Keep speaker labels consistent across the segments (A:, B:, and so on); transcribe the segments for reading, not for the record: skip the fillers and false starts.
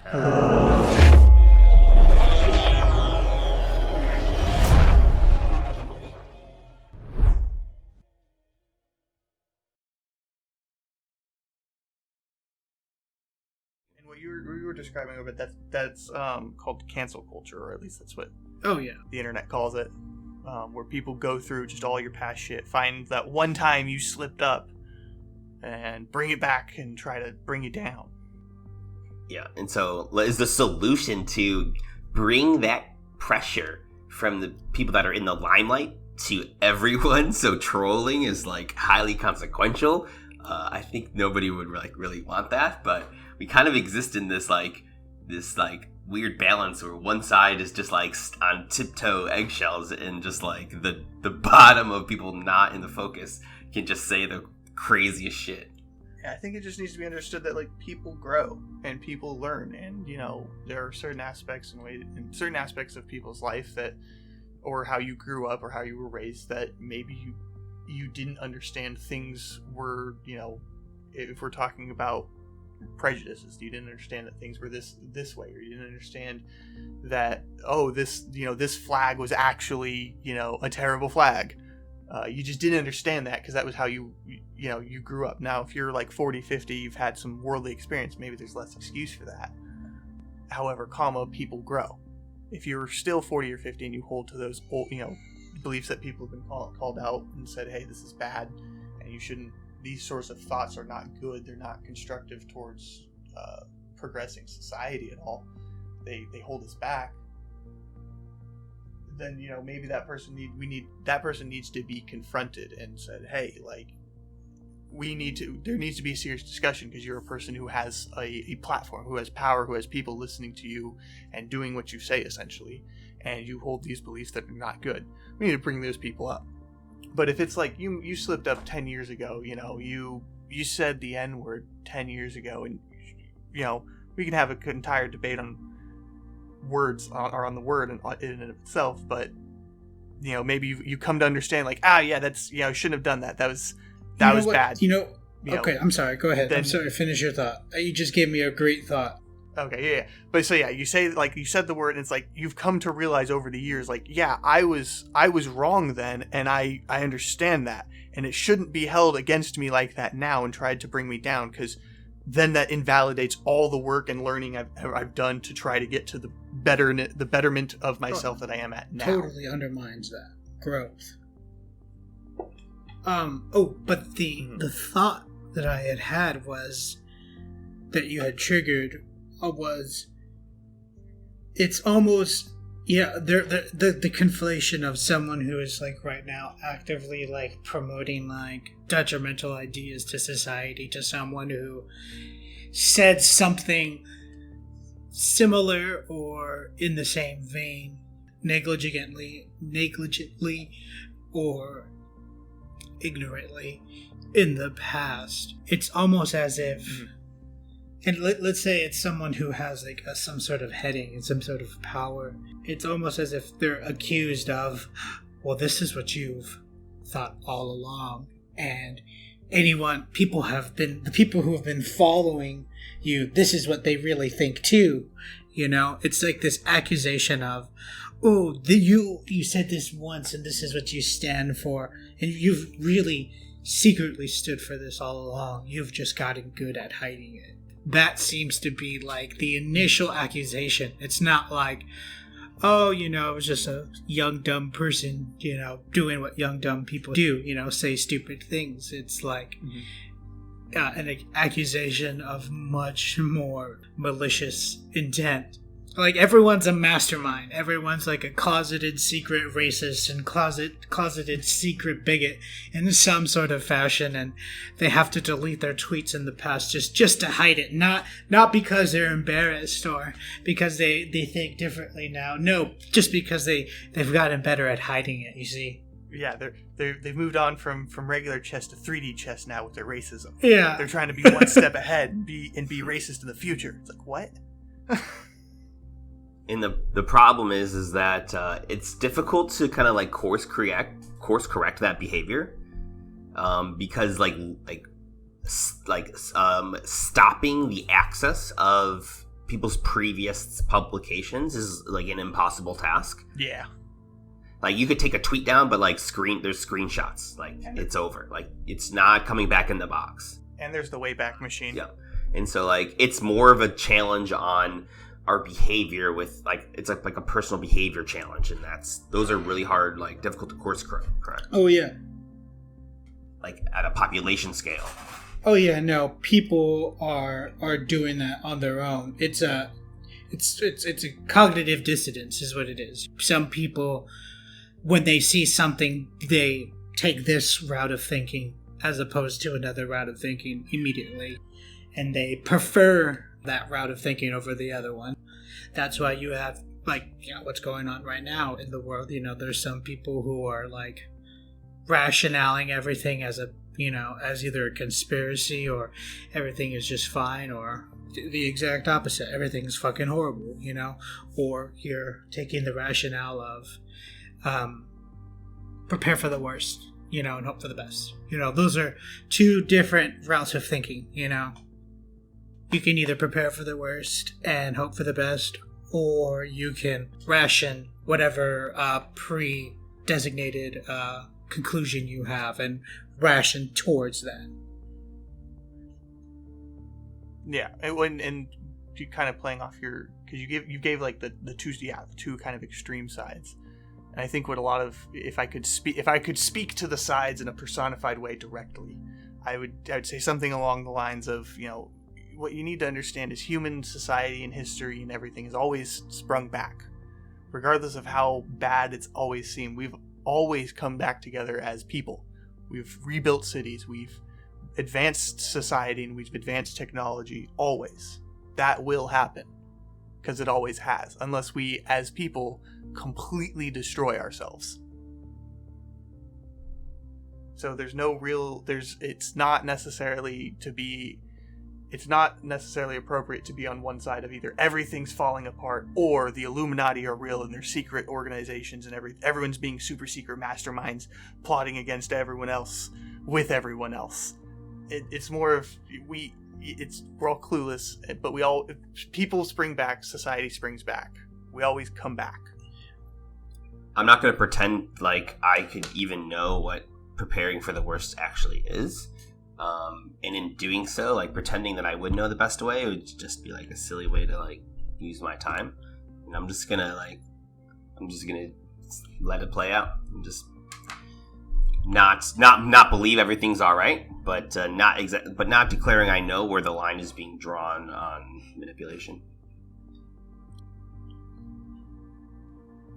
A: What you were describing over that's called cancel culture, or at least that's what the internet calls it, where people go through just all your past shit, find that one time you slipped up, and bring it back and try to bring you down.
B: Yeah, and so is the solution to bring that pressure from the people that are in the limelight to everyone, so trolling is like highly consequential. I think nobody would really want that, but we kind of exist in this weird balance where one side is just like on tiptoe eggshells, and just like the bottom of people not in the focus can just say the craziest shit.
A: Yeah, I think it just needs to be understood that like people grow and people learn, and there are certain aspects and certain aspects of people's life that, or how you grew up or how you were raised, that maybe you didn't understand things were, if we're talking about prejudices, you didn't understand that things were this way, or you didn't understand that this flag was actually a terrible flag. You just didn't understand that because that was how you grew up. Now if you're like 40, 50, you've had some worldly experience, maybe there's less excuse for that. However, people grow. If you're still 40 or 50 and you hold to those old beliefs that people have been called out and said, hey, this is bad and you shouldn't, these sorts of thoughts are not good, they're not constructive towards progressing society at all, they hold us back, then maybe that person needs to be confronted and said, hey, like, there needs to be a serious discussion, because you're a person who has a platform, who has power, who has people listening to you and doing what you say, essentially, and you hold these beliefs that are not good. We need to bring those people up. But if it's like you slipped up 10 years ago, you said the N-word 10 years ago, and we can have an entire debate on words, or on the word in and of itself, but maybe you come to understand, like, that's, I shouldn't have done that. That was bad.
C: Okay, I'm sorry. Go ahead. I'm sorry. Finish your thought. You just gave me a great thought.
A: Okay, yeah. But so yeah, you say, like, you said the word, and it's like you've come to realize over the years, like, yeah, I was wrong then, and I understand that, and it shouldn't be held against me like that now and tried to bring me down, because then that invalidates all the work and learning I've done to try to get to the betterment of myself that I am at now.
C: Totally undermines that growth. But the thought that I had was that you had triggered was, it's almost, the conflation of someone who is like right now actively like promoting like detrimental ideas to society, to someone who said something similar or in the same vein negligently or ignorantly in the past. It's almost as if, and let's say it's someone who has like some sort of heading and some sort of power. It's almost as if they're accused of, well, this is what you've thought all along, and the people who have been following you, this is what they really think too. It's like this accusation of, oh, you said this once and this is what you stand for, and you've really secretly stood for this all along. You've just gotten good at hiding it. That seems to be like the initial accusation. It's not like, oh, it was just a young dumb person, doing what young dumb people do, say stupid things. It's like an accusation of much more malicious intent. Like, everyone's a mastermind. Everyone's like a closeted secret racist and closeted secret bigot in some sort of fashion, and they have to delete their tweets in the past just to hide it. Not because they're embarrassed or because they think differently now. No, just because they've gotten better at hiding it, you see.
A: Yeah, they've moved on from regular chess to 3D chess now with their racism.
C: Yeah.
A: They're trying to be one step ahead and be racist in the future. It's like, what?
B: And the problem is that it's difficult to kind of like course correct that behavior, because stopping the access of people's previous publications is like an impossible task.
A: Yeah.
B: Like, you could take a tweet down, but like there's screenshots. Like, it's over. Like, it's not coming back in the box.
A: And there's the Wayback Machine.
B: Yeah. And so, like, it's more of a challenge on our behavior with, like, it's like a personal behavior challenge. And those are really hard, like, difficult to course correct.
C: Oh, yeah.
B: Like, at a population scale.
C: Oh, yeah, no. People are doing that on their own. It's a cognitive dissonance is what it is. Some people, when they see something, they take this route of thinking as opposed to another route of thinking immediately. And they prefer that route of thinking over the other one. That's why you have, like, what's going on right now in the world. There's some people who are, like, rationaling everything as as either a conspiracy or everything is just fine, or the exact opposite. Everything's fucking horrible, or you're taking the rationale of prepare for the worst, and hope for the best. Those are two different routes of thinking, You can either prepare for the worst and hope for the best, or you can ration whatever pre-designated conclusion you have and ration towards that.
A: Yeah, and you kind of playing off because you gave like the two kind of extreme sides. And I think what a lot of, if I could speak to the sides in a personified way directly, I would say something along the lines of, what you need to understand is human society and history and everything has always sprung back. Regardless of how bad it's always seemed, we've always come back together as people. We've rebuilt cities, we've advanced society, and we've advanced technology, always. That will happen, because it always has, unless we, as people, completely destroy ourselves. So it's not necessarily appropriate to be on one side of either everything's falling apart or the Illuminati are real and they're secret organizations and everyone's being super secret masterminds plotting against everyone else with everyone else. It's more of we're all clueless, but people spring back, society springs back. We always come back.
B: I'm not going to pretend like I could even know what preparing for the worst actually is. And in doing so, like, pretending that I would know the best way would just be like a silly way to like use my time. And I'm just gonna let it play out and just not believe everything's all right, but not declaring I know where the line is being drawn on manipulation.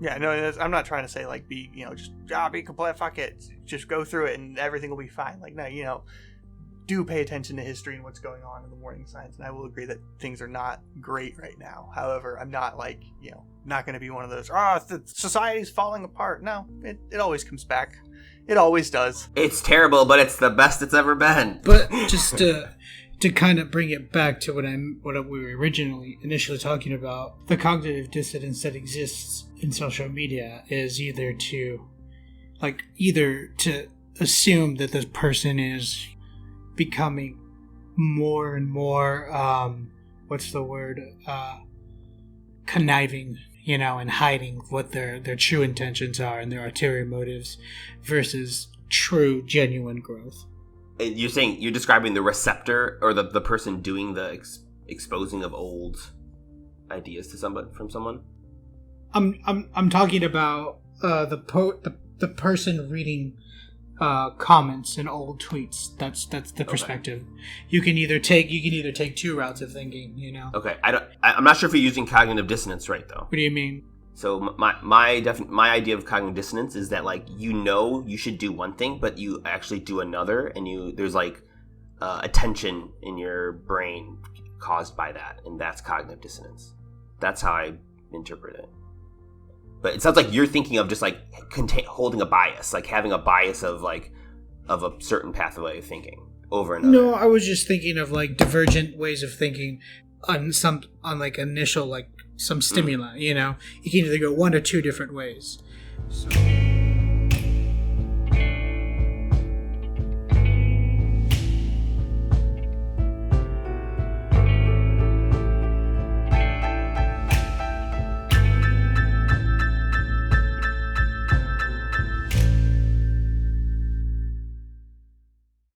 A: Yeah, no, I'm not trying to say like be complete, fuck it, just go through it and everything will be fine. Like, no, do pay attention to history and what's going on in the warning signs, and I will agree that things are not great right now. However, I'm not like, not going to be one of those, the society's falling apart. No, it always comes back. It always does. It's
B: terrible, but it's the best it's ever been.
C: But just to kind of bring it back to what we were initially talking about, the cognitive dissonance that exists in social media is either to assume that this person is becoming more and more conniving, and hiding what their true intentions are and their ulterior motives versus true genuine growth.
B: You're describing the receptor or the person doing the exposing of old ideas to someone.
C: I'm talking about the person reading comments and old tweets. That's the perspective. Okay. You can either take two routes of thinking.
B: Okay, I'm not sure if you're using cognitive dissonance right though.
C: What do you mean?
B: So my idea of cognitive dissonance is that like you should do one thing, but you actually do another, and there's like a tension in your brain caused by that, and that's cognitive dissonance. That's how I interpret it. But it sounds like you're thinking of just like holding a bias, like having a bias of a certain pathway of thinking over another.
C: No, I was just thinking of like divergent ways of thinking on like initial like some stimuli. You can either go one or two different ways. So.